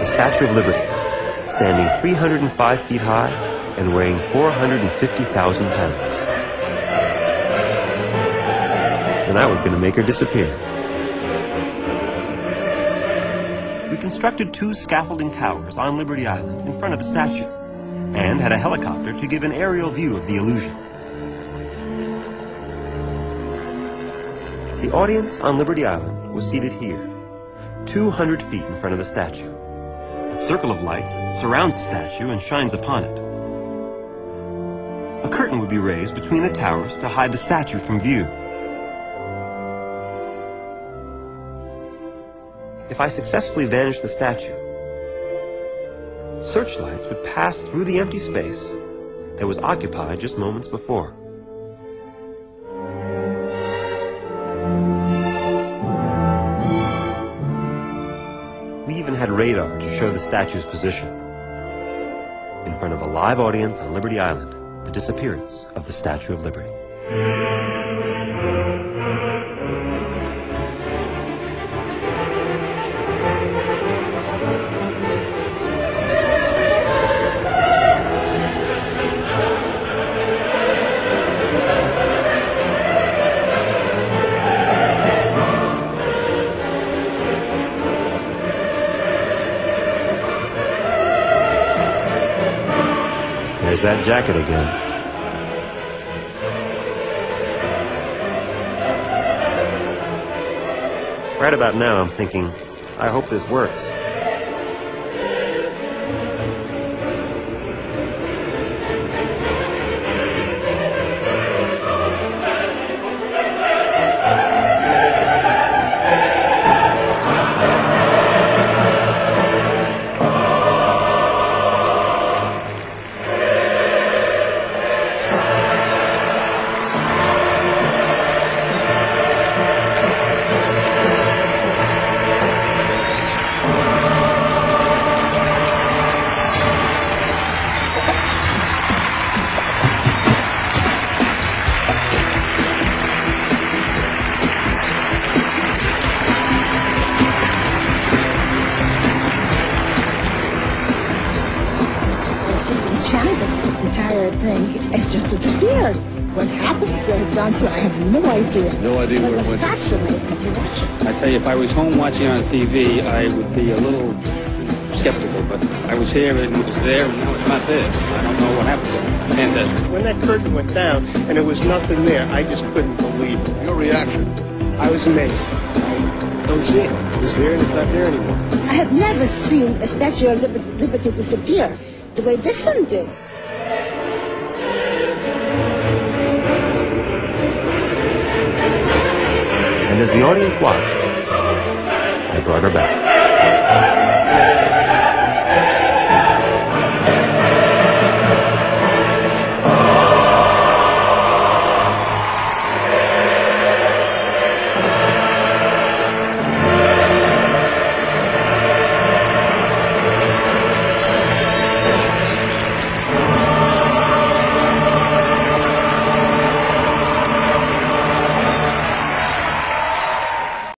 Statue of Liberty, standing 305 feet high and weighing 450,000 pounds. And I was going to make her disappear. We constructed 2 scaffolding towers on Liberty Island in front of the statue, and had a helicopter to give an aerial view of the illusion. The audience on Liberty Island was seated here, 200 feet in front of the statue. A circle of lights surrounds the statue and shines upon it. A curtain would be raised between the towers to hide the statue from view. If I successfully vanished the statue, searchlights would pass through the empty space that was occupied just moments before. We even had radar to show the statue's position. In front of a live audience on Liberty Island, the disappearance of the Statue of Liberty. There's that jacket again. Right about now, I'm thinking, I hope this works. The entire thing, it just disappeared. What happened, where it gone to, I have no idea. No idea where it was went. Fascinating to watch it. I tell you, if I was home watching on TV, I would be a little skeptical, but I was here and it was there, and now it's not there. I don't know what happened to it. Fantastic. When that curtain went down and there was nothing there, I just couldn't believe it. Your reaction? I was amazed. I don't see it. It's there and it's not there anymore. I have never seen a Statue of Liberty disappear the way this one did. And as the audience watched, I brought her back.